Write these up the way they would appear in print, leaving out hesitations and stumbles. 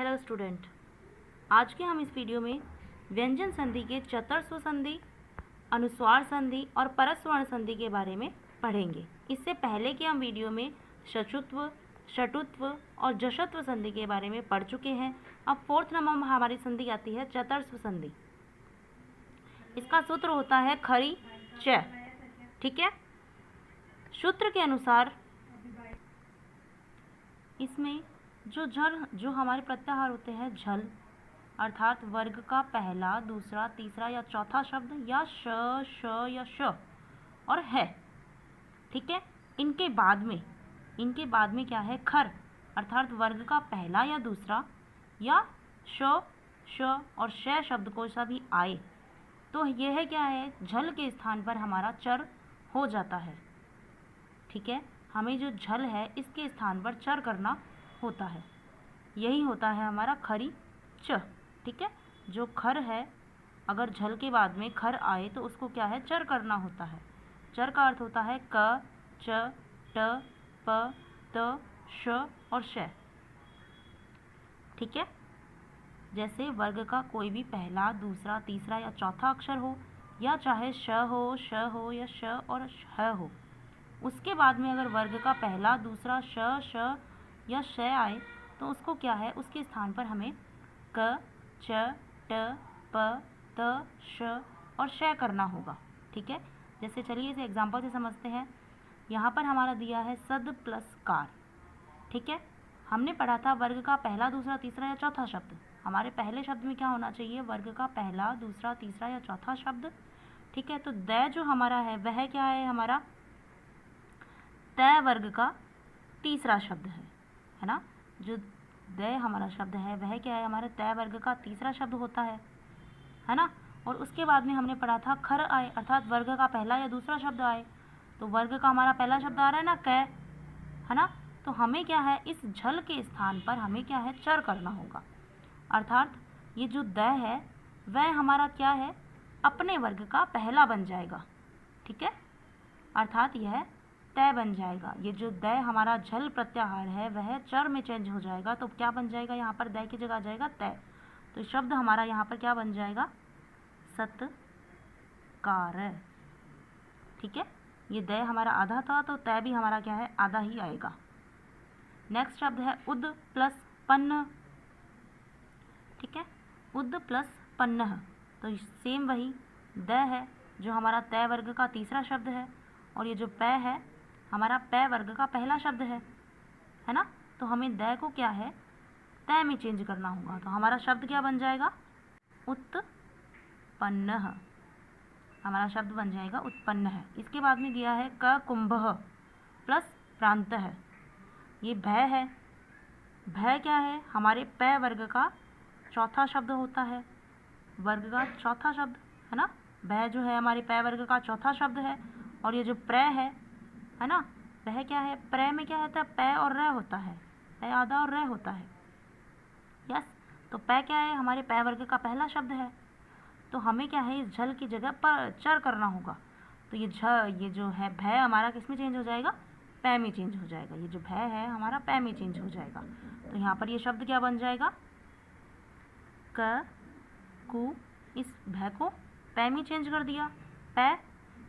Hello student, आज के हम इस वीडियो में व्यंजन संधि के चतुर्स्व संधि, अनुस्वार संधि और परस्वर्ण संधि के बारे में पढ़ेंगे। इससे पहले के हम वीडियो में शचुत्व, षटुत्व और जशत्व संधि के बारे में पढ़ चुके हैं। अब 4th नंबर में हमारी संधि आती है चतुर्स्व संधि। इसका सूत्र होता है खरी च। ठीक है, सूत्र के अनुसार इसमें जो हमारे प्रत्याहार होते हैं झल, अर्थात वर्ग का पहला, दूसरा, तीसरा या चौथा शब्द या श, या श और है। ठीक है, इनके बाद में क्या है, खर, अर्थात वर्ग का पहला या दूसरा या श और श शब्द को सभी आए तो यह क्या है, झल के स्थान पर हमारा चर हो जाता है। ठीक है, हमें जो झल है इसके स्थान पर चर करना होता है, यही होता है हमारा खरी च। ठीक है, जो खर है अगर झल के बाद में खर आए तो उसको क्या है, चर करना होता है। चर का अर्थ होता है क, च, ट, प, त, श और श। ठीक है, जैसे वर्ग का कोई भी पहला, दूसरा, तीसरा या चौथा अक्षर हो, या चाहे श हो या श और ह हो, उसके बाद में अगर वर्ग का पहला, दूसरा श या श आए तो उसको क्या है, उसके स्थान पर हमें क, च, ट, प, त, श और श करना होगा। ठीक है, जैसे चलिए इसे एग्जाम्पल से समझते हैं। यहाँ पर हमारा दिया है सद प्लस कार। ठीक है, हमने पढ़ा था वर्ग का पहला, दूसरा, तीसरा या चौथा शब्द। हमारे पहले शब्द में क्या होना चाहिए, वर्ग का पहला, दूसरा, तीसरा या चौथा शब्द। ठीक है, तो द जो हमारा है वह क्या है, हमारा तय वर्ग का तीसरा शब्द है ना। जो द हमारा शब्द है वह क्या है, हमारे तय वर्ग का तीसरा शब्द होता है ना। और उसके बाद में हमने पढ़ा था खर आए, अर्थात वर्ग का पहला या दूसरा शब्द आए। तो वर्ग का हमारा पहला शब्द आ रहा है ना, कै, है ना। तो हमें क्या है, इस झल के स्थान पर हमें क्या है, चर करना होगा। अर्थात ये जो द है वह हमारा क्या है, अपने वर्ग का पहला बन जाएगा। ठीक है, अर्थात यह तय बन जाएगा। ये जो द हमारा झल प्रत्याहार है वह चर में चेंज हो जाएगा, तो क्या बन जाएगा, यहाँ पर द की जगह आ जाएगा तय। तो शब्द हमारा यहाँ पर क्या बन जाएगा, सत्कार। ठीक है, ये द हमारा आधा था तो तय भी हमारा क्या है, आधा ही आएगा। नेक्स्ट शब्द है उद प्लस पन्न। ठीक है, उद प्लस पन्न, तो सेम वही द है जो हमारा तय वर्ग का तीसरा शब्द है, और ये जो प है हमारा प वर्ग का पहला शब्द है ना। तो हमें द को क्या है, तय में चेंज करना होगा। तो हमारा शब्द क्या बन जाएगा, उत्पन्न। हमारा शब्द बन जाएगा उत्पन्न है। इसके बाद में दिया है क कुंभ प्लस प्रांत है। ये भय है, भय क्या है, हमारे प वर्ग का चौथा शब्द होता है, वर्ग का चौथा शब्द है ना। भय जो है हमारे प वर्ग का चौथा शब्द है। और ये जो प्र है ना, वह क्या है, प्र में क्या होता है, प और र होता है, प आधा और र होता है। यस, तो प क्या है, हमारे प वर्ग का पहला शब्द है। तो हमें क्या है, इस झल की जगह पर चर करना होगा। तो ये जो है भय हमारा किस में चेंज हो जाएगा, प में चेंज हो जाएगा। ये जो भय है हमारा प में चेंज हो जाएगा। तो यहाँ पर ये शब्द क्या बन जाएगा, क कु, इस भय को प में चेंज कर दिया, प,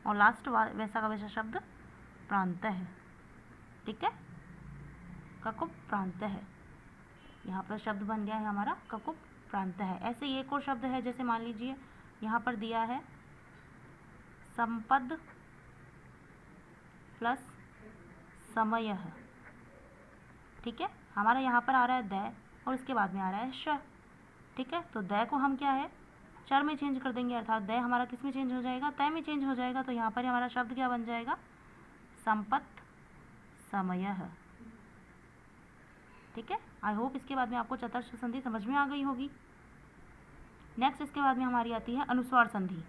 और लास्ट वैसा का वैसा शब्द प्रांत है। ठीक है, ककुप प्रांत है, यहाँ पर शब्द बन गया है हमारा ककुप प्रांत है। ऐसे ही एक और शब्द है, जैसे मान लीजिए यहाँ पर दिया है संपद प्लस समय। ठीक है, हमारा यहाँ पर आ रहा है द और उसके बाद में आ रहा है श। ठीक है, तो द को हम क्या है, चर में चेंज कर देंगे, अर्थात द हमारा किस में चेंज हो जाएगा, तय में चेंज हो जाएगा। तो यहाँ पर हमारा शब्द क्या बन जाएगा, संपत समय। ठीक है, आई होप इसके बाद में आपको चतुर्स्व संधि समझ में आ गई होगी। नेक्स्ट इसके बाद में हमारी आती है अनुस्वार संधि।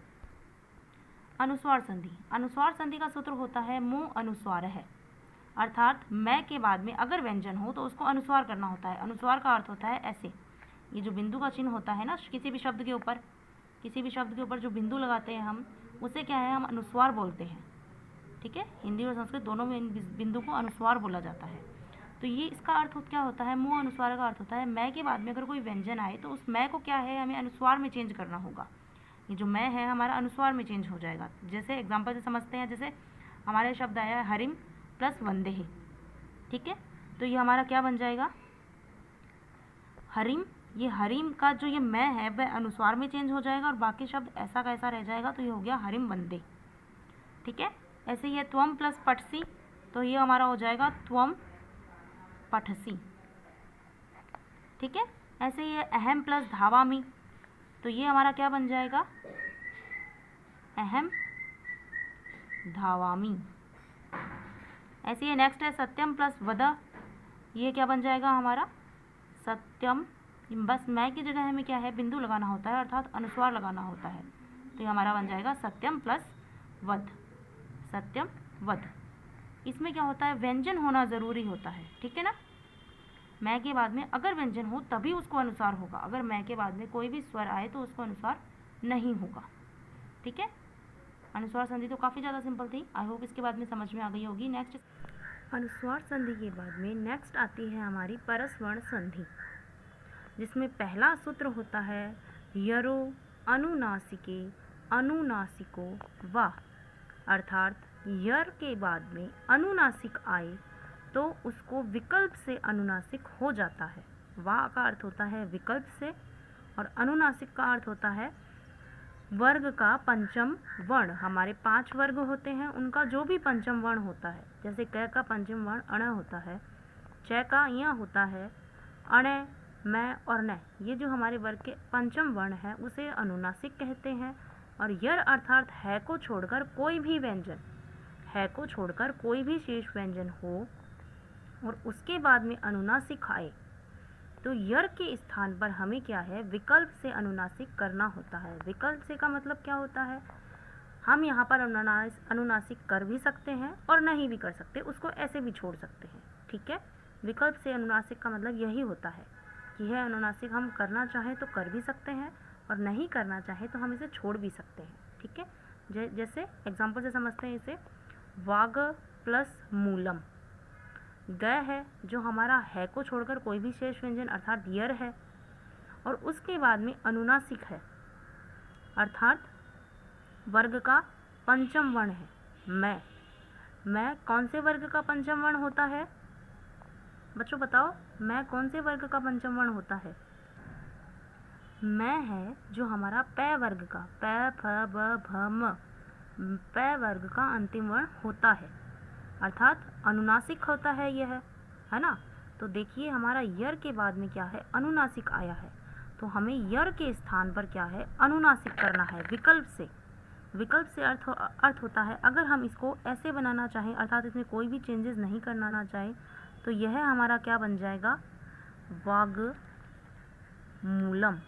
अनुस्वार संधि का सूत्र होता है मुँह अनुस्वार है, अर्थात मैं के बाद में अगर व्यंजन हो तो उसको अनुस्वार करना होता है। अनुस्वार का अर्थ होता है ऐसे, ये जो बिंदु का चिन्ह होता है ना, किसी भी शब्द के ऊपर जो बिंदु लगाते हैं हम, उसे क्या है, हम अनुस्वार बोलते हैं। ठीक है, हिंदी और संस्कृत दोनों में बिंदु को अनुस्वार बोला जाता है। तो ये इसका अर्थ क्या होता है, मुँह अनुस्वार का अर्थ होता है मैं के बाद में अगर कोई व्यंजन आए तो उस मैं को क्या है हमें अनुस्वार में चेंज करना होगा। ये जो मैं है हमारा अनुस्वार में चेंज हो जाएगा। जैसे एग्जाम्पल से समझते हैं, जैसे हमारे शब्द आया है हरिम प्लस वंदेह, ठीक है, तो ये हमारा क्या बन जाएगा, हरिम। ये हरिम का जो ये मैं है वह अनुस्वार में चेंज हो जाएगा और बाकी शब्द ऐसा का ऐसा रह जाएगा, तो ये हो गया हरिम वंदे, ठीक है। ऐसे ही है त्वम प्लस पठसी, तो ये हमारा हो जाएगा त्वम पठसी, ठीक है। ऐसे ही है अहम प्लस धावामी, तो ये हमारा क्या बन जाएगा, अहम धावामी। ऐसे ही नेक्स्ट है सत्यम प्लस वद, ये क्या बन जाएगा हमारा सत्यम। बस मैं की जगह हमें क्या है बिंदु लगाना होता है, अर्थात अनुस्वार लगाना होता है, तो ये हमारा बन जाएगा सत्यम प्लस वद, सत्यम वद। इसमें क्या होता है, व्यंजन होना ज़रूरी होता है, ठीक है ना। मैं के बाद में अगर व्यंजन हो तभी उसको अनुसार होगा, अगर मैं के बाद में कोई भी स्वर आए तो उसको अनुसार नहीं होगा, ठीक है। अनुस्वार संधि तो काफ़ी ज़्यादा सिंपल थी, आई होप इसके बाद में समझ में आ गई होगी। नेक्स्ट अनुस्वार संधि के बाद में नेक्स्ट आती है हमारी परस्वर्ण संधि, जिसमें पहला सूत्र होता है यरो अनुनासिके अनुनासिको वा, अर्थात यर के बाद में अनुनासिक आए तो उसको विकल्प से अनुनासिक हो जाता है। वा का अर्थ होता है विकल्प से और अनुनासिक का अर्थ होता है वर्ग का पंचम वर्ण। हमारे 5 वर्ग होते हैं, उनका जो भी पंचम वर्ण होता है, जैसे क का पंचम वर्ण अण होता है, च का य होता है, अण, मैं और न, ये जो हमारे वर्ग के पंचम वर्ण है उसे अनुनासिक कहते हैं। और यर अर्थात है को छोड़कर कोई भी व्यंजन, है को छोड़कर कोई भी शेष व्यंजन हो और उसके बाद में अनुनासिक आए तो यर के स्थान पर हमें क्या है विकल्प से अनुनासिक करना होता है। विकल्प से का मतलब क्या होता है, हम यहाँ पर अनुनासिक कर भी सकते हैं और नहीं भी कर सकते, उसको ऐसे भी छोड़ सकते हैं, ठीक है। विकल्प से अनुनासिक का मतलब यही होता है कि यह अनुनासिक हम करना चाहें तो कर भी सकते हैं और नहीं करना चाहें तो हम इसे छोड़ भी सकते हैं, ठीक है। जैसे एग्जाम्पल से समझते हैं इसे, वाग प्लस मूलम, ग है जो हमारा है को छोड़कर कोई भी शेष व्यंजन अर्थात यर है और उसके बाद में अनुनासिक है अर्थात वर्ग का पंचम वर्ण है मैं कौन से वर्ग का पंचम वर्ण होता है बच्चों, बताओ मैं कौन से वर्ग का पंचम वर्ण होता है। मैं है जो हमारा पै वर्ग का, पै फ ब भ म, पै वर्ग का अंतिम वर्ण होता है अर्थात अनुनासिक होता है यह, है ना। तो देखिए हमारा यर के बाद में क्या है अनुनासिक आया है, तो हमें यर के स्थान पर क्या है अनुनासिक करना है विकल्प से। विकल्प से अर्थ होता है अगर हम इसको ऐसे बनाना चाहें अर्थात इसमें कोई भी चेंजेस नहीं करना चाहें तो यह हमारा क्या बन जाएगा वाग मूलम।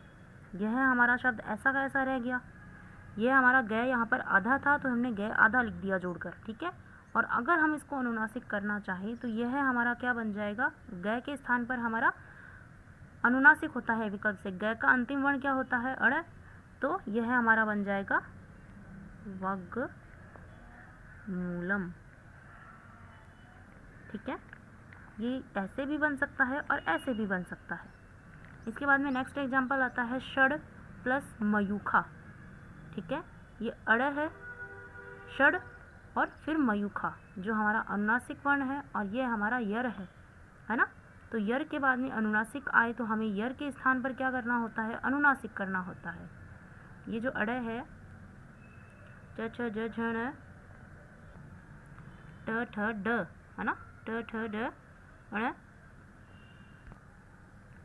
यह हमारा शब्द ऐसा का ऐसा रह गया, यह हमारा गय यहाँ पर आधा था तो हमने गय आधा लिख दिया जोड़कर, ठीक है। और अगर हम इसको अनुनासिक करना चाहें तो यह हमारा क्या बन जाएगा, गय के स्थान पर हमारा अनुनासिक होता है विकल्प से, गय का अंतिम वर्ण क्या होता है अड़, तो यह हमारा बन जाएगा वग मूलम, ठीक है। ये ऐसे भी बन सकता है और ऐसे भी बन सकता है। इसके बाद में नेक्स्ट एग्जाम्पल आता है षड प्लस मयूखा, ठीक है। ये अड़ है, षड और फिर मयूखा जो हमारा अनुनासिक वर्ण है और ये हमारा यर है ना। तो यर के बाद में अनुनासिक आए तो हमें यर के स्थान पर क्या करना होता है अनुनासिक करना होता है। ये जो अड़ है च छ ज झ ट ठ ड, है ना, ट ठ ड अड़।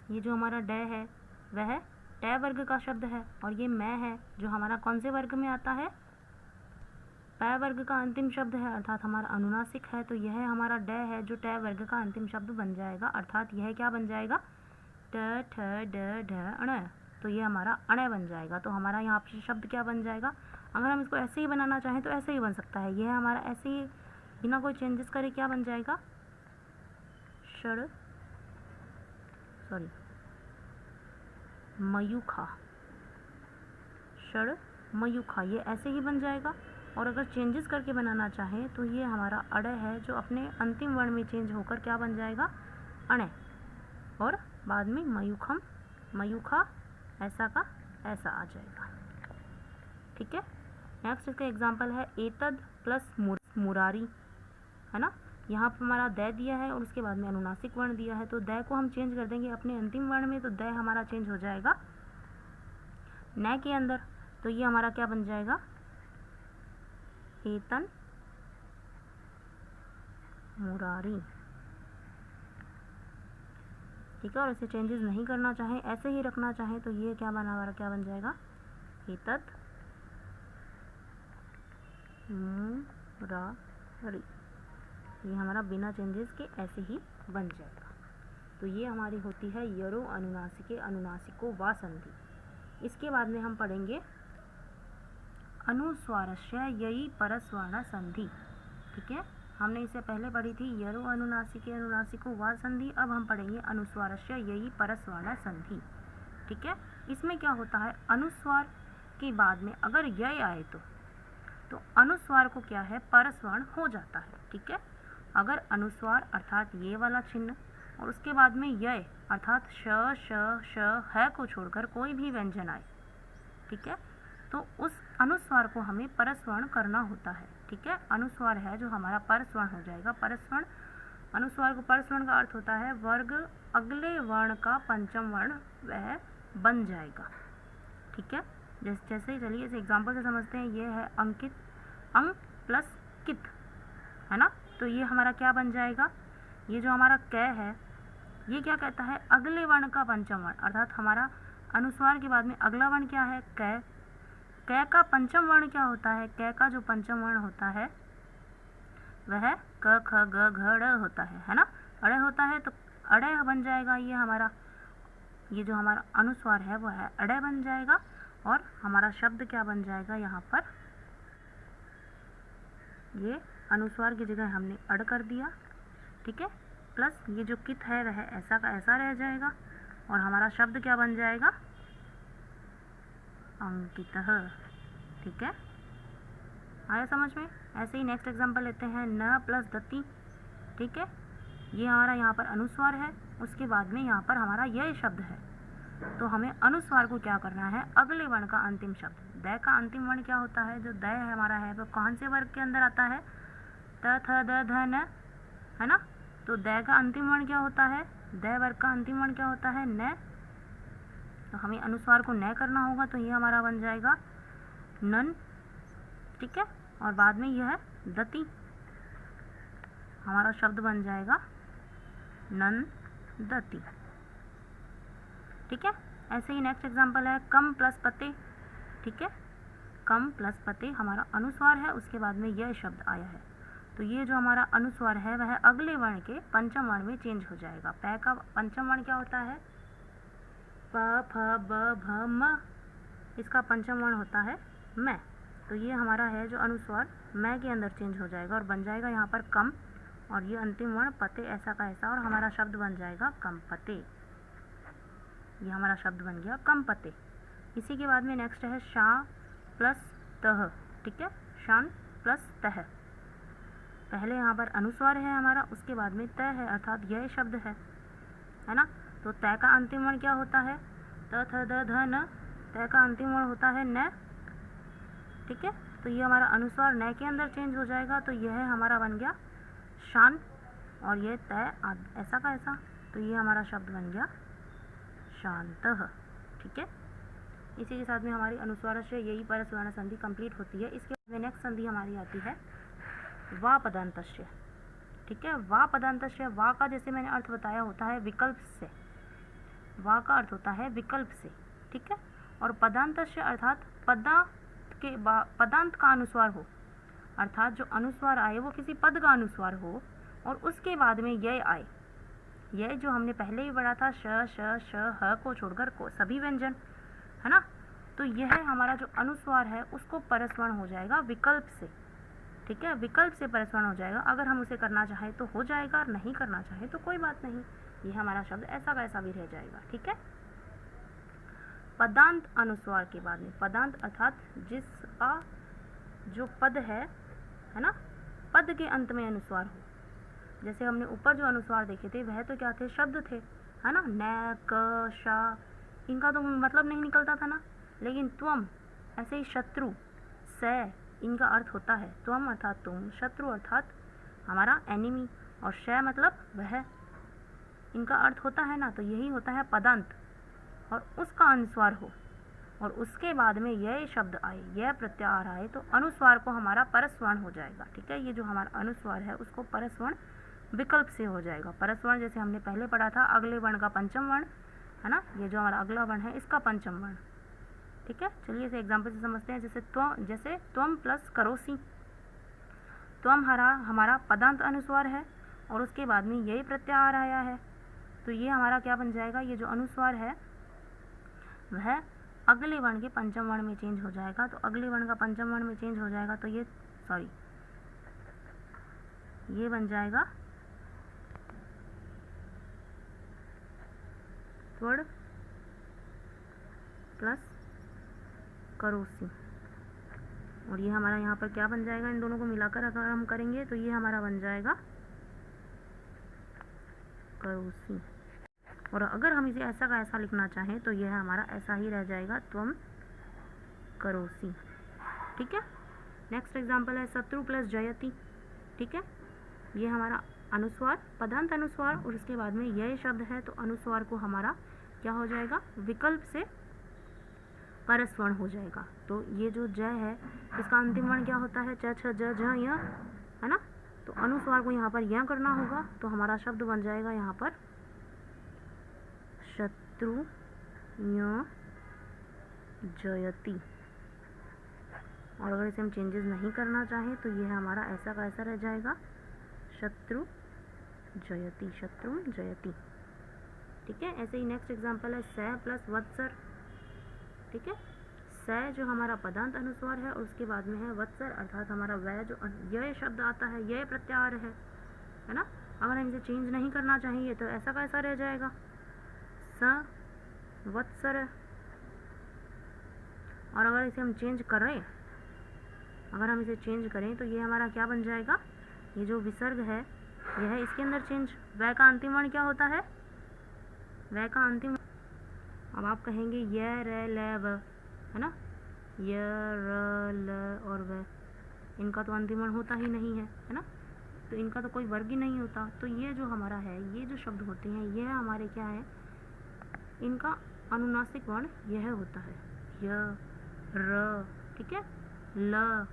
ये जो हमारा ड है वह ट वर्ग का शब्द है और ये मैं है जो हमारा कौन से वर्ग में आता है पै वर्ग का अंतिम शब्द है अर्थात हमारा अनुनासिक है। तो यह हमारा ड है जो ट वर्ग का अंतिम शब्द बन जाएगा अर्थात यह क्या बन जाएगा ट ठ ड ढ अण, तो यह हमारा अण बन जाएगा। तो हमारा यहाँ पे शब्द क्या बन जाएगा, अगर हम इसको ऐसे ही बनाना चाहें तो ऐसे ही बन सकता है। यह हमारा ऐसे ही बिना कोई चेंजेस करे क्या बन जाएगा मयूखा, षड मयूखा, ये ऐसे ही बन जाएगा। और अगर चेंजेस करके बनाना चाहें तो ये हमारा अड़ है जो अपने अंतिम वर्ण में चेंज होकर क्या बन जाएगा अणे, और बाद में मयूखम, मयूखा, ऐसा का ऐसा आ जाएगा। ठीक है। नेक्स्ट इसका एग्जाम्पल है एतद प्लस मुरारी, है ना। यहाँ पर हमारा द दिया है और उसके बाद में अनुनासिक वर्ण दिया है, तो द को हम चेंज कर देंगे अपने अंतिम वर्ण में, तो द हमारा चेंज हो जाएगा न के अंदर, तो ये हमारा क्या बन जाएगा, एतन मुरारी। ठीक है। और इसे चेंजेस नहीं करना चाहें, ऐसे ही रखना चाहें, तो ये क्या बन जाएगा, एतत मुरारी। ये हमारा बिना चेंजेस के ऐसे ही बन जाएगा। तो ये हमारी होती है यरो अनुनासिके अनुनासिको वा संधि। इसके बाद में हम पढ़ेंगे अनुस्वारस्य ययि परस्वर्ण संधि। ठीक है। हमने इससे पहले पढ़ी थी यरो अनुनासिके अनुनासिको वा संधि, अब हम पढ़ेंगे अनुस्वारस्य ययि परस्वर्ण संधि। ठीक है। इसमें क्या होता है, अनुस्वार के बाद में अगर यय आए तो अनुस्वार को क्या है, परस्वर्ण हो जाता है। ठीक है। अगर अनुस्वार अर्थात ये वाला चिन्ह और उसके बाद में यय अर्थात श श है को छोड़कर कोई भी व्यंजन आए, ठीक है, तो उस अनुस्वार को हमें परस्वर्ण करना होता है। ठीक है। अनुस्वार है जो हमारा परस्वर्ण हो जाएगा। परस्वर्ण, अनुस्वार को परस्वर्ण का अर्थ होता है वर्ग अगले वर्ण का पंचम वर्ण वह बन जाएगा। ठीक है। जैसे ही चलिए इस एग्जाम्पल से समझते हैं। ये है अंकित, अंग प्लस कित, है ना। तो ये हमारा क्या बन जाएगा, ये जो हमारा क है ये क्या कहता है, अगले वर्ण का पंचम वर्ण, अर्थात हमारा अनुस्वार के बाद में अगला वर्ण क्या है, क। क का पंचम वर्ण क्या होता है, क का जो पंचम वर्ण होता है वह क ख ग घ ड़ होता है ना, अड़े होता है, तो अड़े बन जाएगा ये हमारा, ये जो हमारा अनुस्वार है वो है अड़े बन जाएगा। और हमारा शब्द क्या बन जाएगा, यहाँ पर ये अनुस्वार की जगह हमने अड़ कर दिया। ठीक है। प्लस ये जो कित है वह ऐसा का ऐसा रह जाएगा और हमारा शब्द क्या बन जाएगा, अंकितः। ठीक है। आया समझ में। ऐसे ही नेक्स्ट एग्जांपल लेते हैं, न प्लस दति। ठीक है। ये हमारा यहाँ पर अनुस्वार है, उसके बाद में यहाँ पर हमारा यह शब्द है, तो हमें अनुस्वार को क्या करना है, अगले वर्ण का अंतिम शब्द। द का अंतिम वर्ण क्या होता है, जो द है हमारा है वो कौन से वर्ग के अंदर आता है, त थ द ध न, है ना। तो द का अंतिम वर्ण क्या होता है, द वर्ग का अंतिम वर्ण क्या होता है, न। तो हमें अनुस्वार को न करना होगा, तो ये हमारा बन जाएगा नन। ठीक है। और बाद में यह है दति, हमारा शब्द बन जाएगा नन दति। ठीक है। ऐसे ही नेक्स्ट एग्जांपल है कम प्लस पते। ठीक है। कम प्लस पते हमारा अनुस्वार है, उसके बाद में यह शब्द आया है, तो ये जो हमारा अनुस्वार है वह अगले वर्ण के पंचम वर्ण में चेंज हो जाएगा। पै का पंचम वर्ण क्या होता है, प फ ब भ म, इसका पंचम वर्ण होता है मैं, तो ये हमारा है जो अनुस्वार मैं के अंदर चेंज हो जाएगा और बन जाएगा यहाँ पर कम, और ये अंतिम वर्ण पते ऐसा का ऐसा, और हमारा शब्द बन जाएगा कम पते। ये हमारा शब्द बन गया कम पते। इसी के बाद में नेक्स्ट है शा प्लस तह। ठीक है। शान प्लस तह, पहले यहाँ पर अनुस्वार है हमारा, उसके बाद में त है अर्थात यह शब्द है ना। तो त का अंतिम वर्ण क्या होता है, त थ द ध न, त का अंतिम वर्ण होता है न। ठीक है। तो ये हमारा अनुस्वार न के अंदर चेंज हो जाएगा, तो यह हमारा बन गया शान, और ये त ऐसा का ऐसा, तो ये हमारा शब्द बन गया शांतः। ठीक है। इसी के साथ में हमारी अनुस्वार से यही परस्वर्ण संधि कंप्लीट होती है। इसके बाद नेक्स्ट संधि हमारी आती है वा पदांतस्य। ठीक है। वा पदांतस्य, वा का जैसे मैंने अर्थ बताया होता है विकल्प से, वा का अर्थ होता है विकल्प से। ठीक है। और पदांतस्य अर्थात पदांत का अनुस्वार हो, अर्थात जो अनुस्वार आए वो किसी पद का अनुस्वार हो और उसके बाद में यह आए। यह जो हमने पहले ही पढ़ा था श श श ह को छोड़कर को सभी व्यंजन, है ना। तो यह हमारा जो अनुस्वार है उसको परस्वर्ण हो जाएगा विकल्प से। ठीक है। विकल्प से परस्वर्ण हो जाएगा, अगर हम उसे करना चाहें तो हो जाएगा, नहीं करना चाहे तो कोई बात नहीं, यह हमारा शब्द ऐसा का ऐसा भी रह जाएगा। ठीक है। पदांत अनुस्वार के बाद में, पदांत अर्थात जिसका जो पद है ना, पद के अंत में अनुस्वार हो, जैसे हमने ऊपर जो अनुस्वार देखे थे वह तो क्या थे, शब्द थे, है ना, न, क, श, इनका तो मतलब नहीं निकलता था ना। लेकिन त्वम, ऐसे ही शत्रु, स, इनका अर्थ होता है त्वम अर्थात तुम, शत्रु अर्थात हमारा एनिमी, और श मतलब वह, इनका अर्थ होता है ना। तो यही होता है पदांत, और उसका अनुस्वार हो और उसके बाद में यह शब्द आए, यह प्रत्याहार आए, तो अनुस्वार को हमारा परस्वर्ण हो जाएगा। ठीक है, ये जो हमारा अनुस्वार है उसको परस्वर्ण विकल्प से हो जाएगा। परस्वर्ण जैसे हमने पहले पढ़ा था, अगले वर्ण का पंचम वर्ण, है ना, ये जो हमारा अगला वर्ण है इसका पंचम वर्ण। ठीक है, चलिए इसे एग्जाम्पल से समझते हैं। जैसे त्वम प्लस करोसी, त्वम हमारा पदांत अनुस्वार है और उसके बाद में यही प्रत्याहार आया है, तो ये हमारा क्या बन जाएगा, ये जो अनुस्वार है वह अगले वर्ण के पंचम वर्ण में चेंज हो जाएगा। तो अगले वर्ण का पंचम वर्ण में चेंज हो जाएगा तो ये बन जाएगा त्वड प्लस करोसी, और ये हमारा यहाँ पर क्या बन जाएगा, इन दोनों को मिलाकर अगर हम करेंगे तो ये हमारा बन जाएगा करोसी। और अगर हम इसे ऐसा का ऐसा लिखना चाहें तो यह हमारा ऐसा ही रह जाएगा, त्वम करोसी। ठीक है, नेक्स्ट एग्जाम्पल है शत्रु प्लस जयति। ठीक है, ये हमारा अनुस्वार, पदांत अनुस्वार, और उसके बाद में यह शब्द है तो अनुस्वार को हमारा क्या हो जाएगा, विकल्प से परस्वर्ण हो जाएगा। तो ये जो ज है इसका अंतिम वर्ण क्या होता है, च, छ, ज, झ, य, है ना। तो अनुस्वार को यहाँ पर य करना होगा, तो हमारा शब्द बन जाएगा यहाँ पर शत्रु य जयति। और अगर इसे हम चेंजेस नहीं करना चाहें तो यह हमारा ऐसा का ऐसा रह जाएगा, शत्रु जयति, शत्रु जयति। ठीक है, ऐसे ही नेक्स्ट एग्जांपल है स प्लस वत्सर। ठीक है, स जो हमारा पदांत अनुस्वार है और उसके बाद में है वत्सर अर्थात हमारा वह जो यह शब्द आता है, यह प्रत्याहार है ना। अगर हम इसे चेंज नहीं करना चाहिए तो ऐसा का ऐसा रह जाएगा, स वत्सर। और अगर इसे हम चेंज करें, अगर हम इसे चेंज करें तो ये हमारा क्या बन जाएगा, ये जो विसर्ग है यह है इसके अंदर चेंज, वह का अंतिम वर्ण क्या होता है, वह का अंतिम, अब आप कहेंगे य, र, ल, व, है ना, य, र, ल और व, इनका तो अंतिम वर्ण होता ही नहीं है ना, तो इनका तो कोई वर्ग ही नहीं होता। तो ये जो हमारा है, ये जो शब्द होते हैं यह हमारे क्या है, इनका अनुनासिक वर्ण यह होता है, य, र, ठीक है, ल,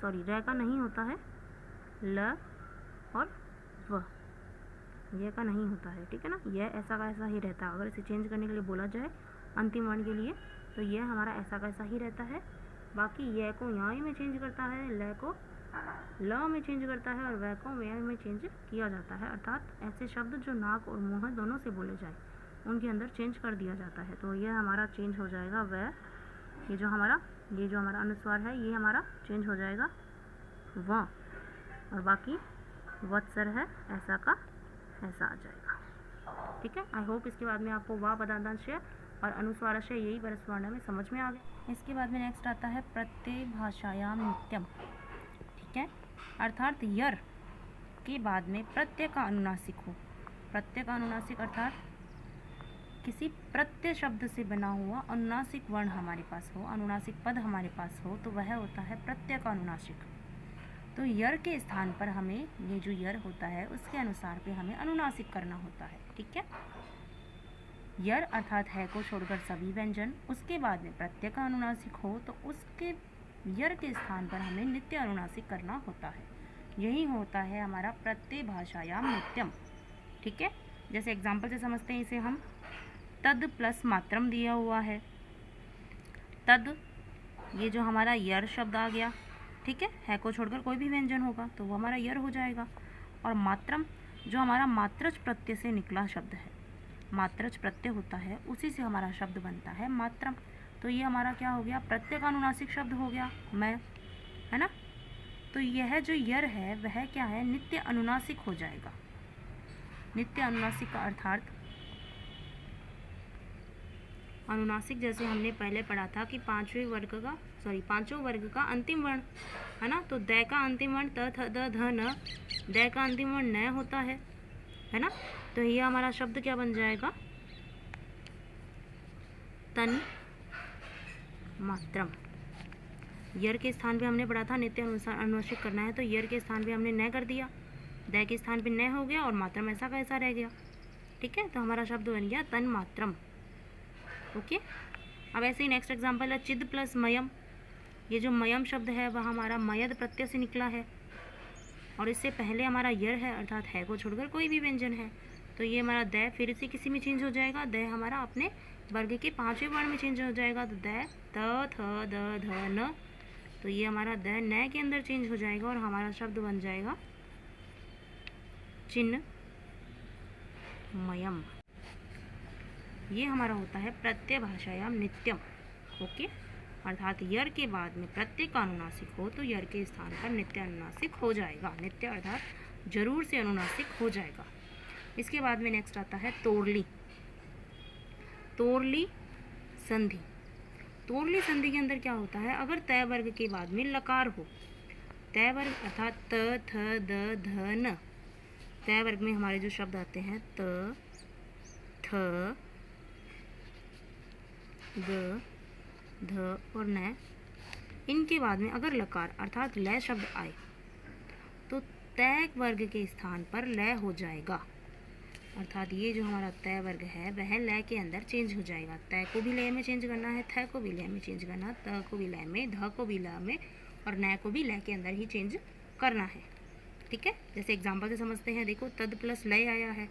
सॉरी र का नहीं होता है, ल और व, यह का नहीं होता है। ठीक है ना, यह ऐसा का ऐसा ही रहता है। अगर इसे चेंज करने के लिए बोला जाए अंतिम वर्ण के लिए तो यह हमारा ऐसा का ऐसा ही रहता है। बाकी यह को यहाँ में चेंज करता है, ल को ल में चेंज करता है और वह को वह में चेंज किया जाता है। अर्थात ऐसे शब्द जो नाक और मुँह दोनों से बोले जाए उनके अंदर चेंज कर दिया जाता है। तो यह हमारा चेंज हो जाएगा वह, ये जो हमारा अनुस्वार है ये हमारा चेंज हो जाएगा व, और बाकी वत्सर है ऐसा का ऐसा आ जाएगा। ठीक है, आई होप इसके बाद में आपको वा पदार्थांशय और अनुस्वाराशय यही परस्वर्ण में समझ में आ गया। इसके बाद में नेक्स्ट आता है प्रत्यय भाषायाम नित्यम। ठीक है, अर्थात यर के बाद में प्रत्यय का अनुनासिक हो। प्रत्यय का अनुनासिक अर्थात किसी प्रत्यय शब्द से बना हुआ अनुनासिक वर्ण हमारे पास हो, अनुनासिक पद हमारे पास हो, तो वह होता है प्रत्यय का अनुनासिक। तो यर के स्थान पर हमें ये जो यर होता है उसके अनुसार पे हमें अनुनासिक करना होता है। ठीक है, यर अर्थात है को छोड़कर सभी व्यंजन, उसके बाद में प्रत्यय का अनुनासिक हो तो उसके यर के स्थान पर हमें नित्य अनुनासिक करना होता है। यही होता है हमारा प्रत्यय भाषायाम नित्यम। ठीक है, जैसे एग्जाम्पल से समझते हैं इसे हम, तद प्लस मात्रम दिया हुआ है। तद ये जो हमारा यर शब्द आ गया, ठीक है को छोड़कर कोई भी व्यंजन होगा तो वो हमारा यर हो जाएगा। और मात्रम जो हमारा मात्रच प्रत्यय से निकला शब्द है, मात्रच प्रत्यय होता है उसी से हमारा शब्द बनता है मात्रम। तो ये हमारा क्या हो गया, प्रत्यय का अनुनासिक शब्द हो गया मैं, है ना। तो यह जो यर है वह क्या है, नित्य अनुनासिक हो जाएगा। नित्य अनुनासिक का अर्थात अनुनासिक जैसे हमने पहले पढ़ा था कि पांचों वर्ग का अंतिम वर्ण है ना, तो द का अंतिम वर्ण त थ द ध न, द का अंतिम वर्ण न होता है ना। तो ये हमारा शब्द क्या बन जाएगा, तन मात्रम। यर के स्थान पे हमने पढ़ा था नित्य अनुसार अनुनासिक करना है, तो यर के स्थान पे हमने न कर दिया, द के स्थान पे न हो गया और मात्रम ऐसा का ऐसा रह गया। ठीक है, तो हमारा शब्द बन गया तन मात्रम। ओके, अब ऐसे ही नेक्स्ट एग्जांपल है चिद प्लस मयम। ये जो मयम शब्द है वह हमारा मयद प्रत्यय से निकला है और इससे पहले हमारा यर है अर्थात है को छोड़कर कोई भी व्यंजन है, तो ये हमारा द फिर से किसी में चेंज हो जाएगा, द हमारा अपने वर्ग के पांचवें वर्ण में चेंज हो जाएगा, तो द त थ द ध न, तो ये हमारा द न के अंदर चेंज हो जाएगा और हमारा शब्द बन जाएगा चिन्ह मयम। ये हमारा होता है प्रत्यय भाषायाम नित्यम। ओके, अर्थात यर के बाद में प्रत्यय का अनुनासिक हो तो यर के स्थान पर नित्य अनुनासिक हो जाएगा, नित्य अर्थात जरूर से अनुनासिक हो जाएगा। इसके बाद में नेक्स्ट आता है तोरली। तोरली संधि। तोरली संधि के अंदर क्या होता है, अगर तय वर्ग के बाद में लकार हो, तय वर्ग अर्थात त थ द ध न, तय वर्ग में हमारे जो शब्द आते हैं त थ द ध और न, इनके बाद में अगर लकार अर्थात लय शब्द आए तो तय वर्ग के स्थान पर लय हो जाएगा, अर्थात ये जो हमारा तय वर्ग है वह लय के अंदर चेंज हो जाएगा। तय को भी लय में चेंज करना है, थ को भी लय में चेंज करना, त को भी लय में, ध को भी लय में और न को भी लय के अंदर ही चेंज करना है। ठीक है, जैसे एग्जाम्पल से समझते हैं, देखो तद प्लस लय आया है,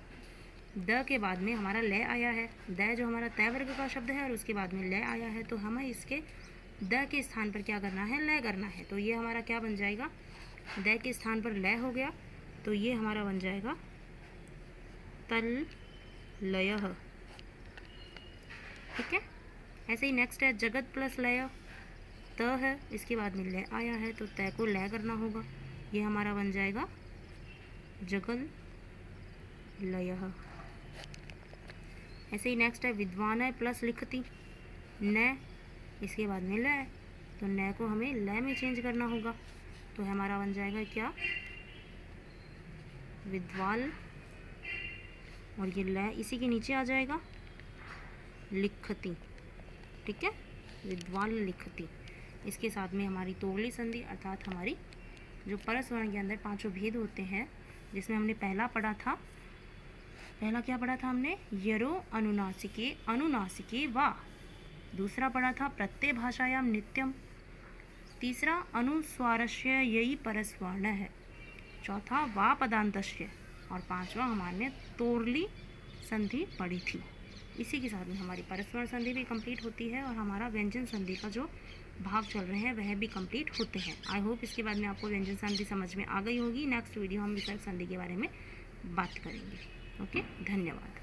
द के बाद में हमारा लय आया है, द जो हमारा तय वर्ग का शब्द है और उसके बाद में लय आया है, तो हमें इसके द के स्थान पर क्या करना है, लय करना है। तो ये हमारा क्या बन जाएगा, द के स्थान पर लय हो गया, तो ये हमारा बन जाएगा तल लयः। ठीक है, ऐसे ही नेक्स्ट है जगत प्लस लय। त है, इसके बाद में लय आया है तो तय को लय करना होगा, ये हमारा बन जाएगा जगल लयः। ऐसे ही नेक्स्ट है विद्वान प्लस लिखती। न, इसके बाद में लय, तो न को हमें लय में चेंज करना होगा, तो हमारा बन जाएगा क्या, विद्वाल, और ये लय इसी के नीचे आ जाएगा लिखती। ठीक है, विद्वाल लिखती। इसके साथ में हमारी तोरली संधि अर्थात हमारी जो परस वर्ण के अंदर पांचों भेद होते हैं, जिसमें हमने पहला पढ़ा था, पहला क्या पढ़ा था हमने, यरो अनुनासिके अनुनासिके वा। दूसरा पढ़ा था प्रत्यय भाषायाम नित्यम। तीसरा अनुस्वारस्य यही परस्वर्ण है। चौथा वा पदांतस्य, और पांचवा हमारे तोरली संधि पढ़ी थी। इसी के साथ में हमारी परस्पर संधि भी कंप्लीट होती है और हमारा व्यंजन संधि का जो भाग चल रहे हैं वह भी कंप्लीट होते हैं। आई होप इसके बाद में आपको व्यंजन संधि समझ में आ गई होगी। नेक्स्ट वीडियो हम विसर्ग संधि के बारे में बात करेंगे। ओके, धन्यवाद।